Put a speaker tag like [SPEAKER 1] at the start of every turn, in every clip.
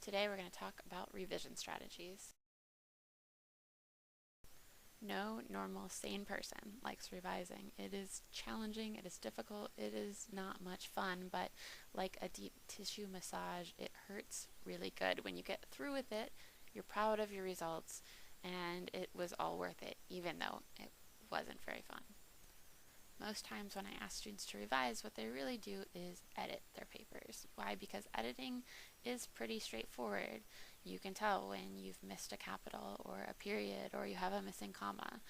[SPEAKER 1] Today we're going to talk about revision strategies. No normal, sane person likes revising. It is challenging, it is difficult, it is not much fun, but like a deep tissue massage, it hurts really good. When you get through with it, you're proud of your results, and it was all worth it, even though it wasn't very fun. Most times when I ask students to revise, what they really do is edit their papers. Why? Because editing is pretty straightforward. You can tell when you've missed a capital or a period or you have a missing comma.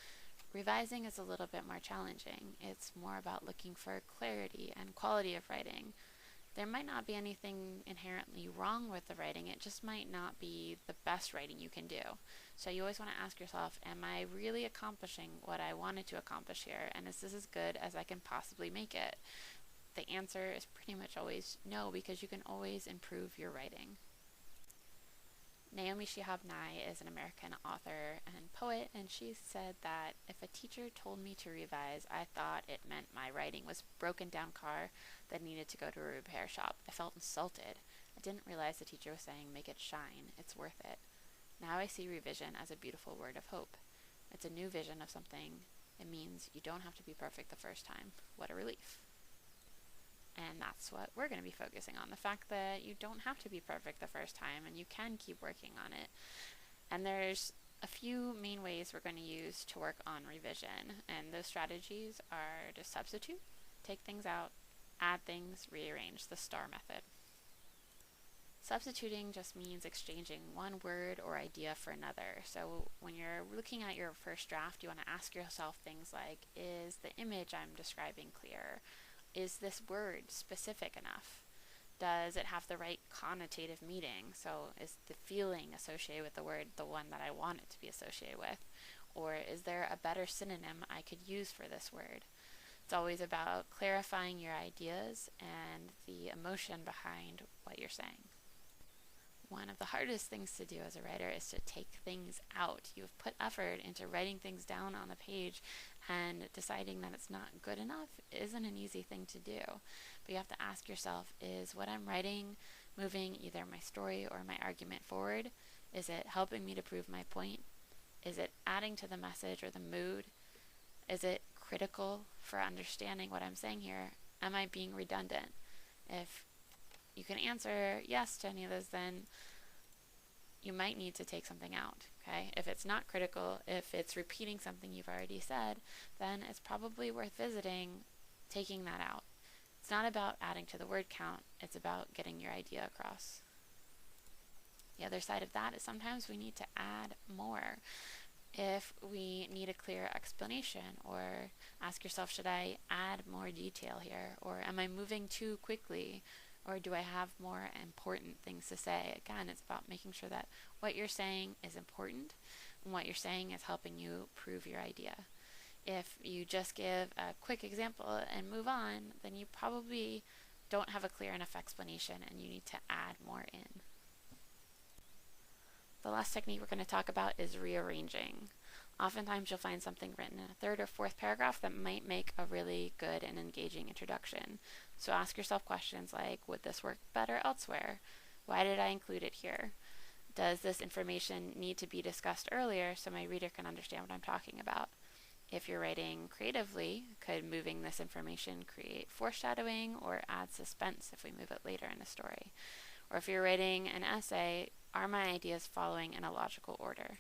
[SPEAKER 1] Revising is a little bit more challenging. It's more about looking for clarity and quality of writing. There might not be anything inherently wrong with the writing, it just might not be the best writing you can do. So you always want to ask yourself, am I really accomplishing what I wanted to accomplish here, and is this as good as I can possibly make it? The answer is pretty much always no, because you can always improve your writing. Naomi Shihab Nye is an American author and poet, and she said that if a teacher told me to revise, I thought it meant my writing was a broken down car that needed to go to a repair shop. I felt insulted. I didn't realize the teacher was saying, make it shine, it's worth it. Now I see revision as a beautiful word of hope. It's a new vision of something. It means you don't have to be perfect the first time. What a relief. And that's what we're going to be focusing on, the fact that you don't have to be perfect the first time and you can keep working on it. And there's a few main ways we're going to use to work on revision, and those strategies are to substitute, take things out, add things, rearrange, the STAR method. Substituting just means exchanging one word or idea for another. So when you're looking at your first draft, you want to ask yourself things like, is the image I'm describing clear? Is this word specific enough? Does it have the right connotative meaning? So is the feeling associated with the word the one that I want it to be associated with? Or is there a better synonym I could use for this word? It's always about clarifying your ideas and the emotion behind what you're saying. One of the hardest things to do as a writer is to take things out. You've put effort into writing things down on the page, and deciding that it's not good enough isn't an easy thing to do. But you have to ask yourself, is what I'm writing moving either my story or my argument forward? Is it helping me to prove my point? Is it adding to the message or the mood? Is it critical for understanding what I'm saying here? Am I being redundant? If you can answer yes to any of those, then you might need to take something out. Okay? If it's not critical, if it's repeating something you've already said, then it's probably worth visiting taking that out. It's not about adding to the word count, it's about getting your idea across. The other side of that is sometimes we need to add more. If we need a clear explanation, or ask yourself, should I add more detail here? Or am I moving too quickly? Or do I have more important things to say? Again, it's about making sure that what you're saying is important and what you're saying is helping you prove your idea. If you just give a quick example and move on, then you probably don't have a clear enough explanation and you need to add more in. The last technique we're going to talk about is rearranging. Oftentimes you'll find something written in a third or fourth paragraph that might make a really good and engaging introduction. So ask yourself questions like, would this work better elsewhere? Why did I include it here? Does this information need to be discussed earlier so my reader can understand what I'm talking about? If you're writing creatively, could moving this information create foreshadowing or add suspense if we move it later in the story? Or if you're writing an essay, are my ideas following in a logical order?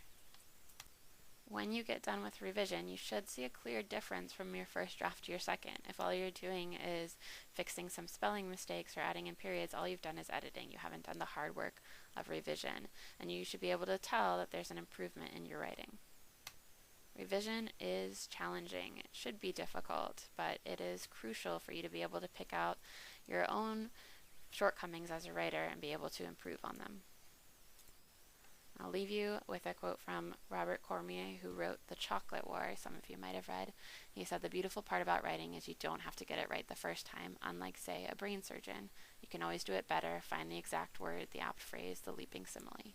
[SPEAKER 1] When you get done with revision, you should see a clear difference from your first draft to your second. If all you're doing is fixing some spelling mistakes or adding in periods, all you've done is editing. You haven't done the hard work of revision, and you should be able to tell that there's an improvement in your writing. Revision is challenging. It should be difficult, but it is crucial for you to be able to pick out your own shortcomings as a writer and be able to improve on them. I'll leave you with a quote from Robert Cormier, who wrote The Chocolate War, some of you might have read. He said, the beautiful part about writing is you don't have to get it right the first time, unlike, say, a brain surgeon. You can always do it better, find the exact word, the apt phrase, the leaping simile.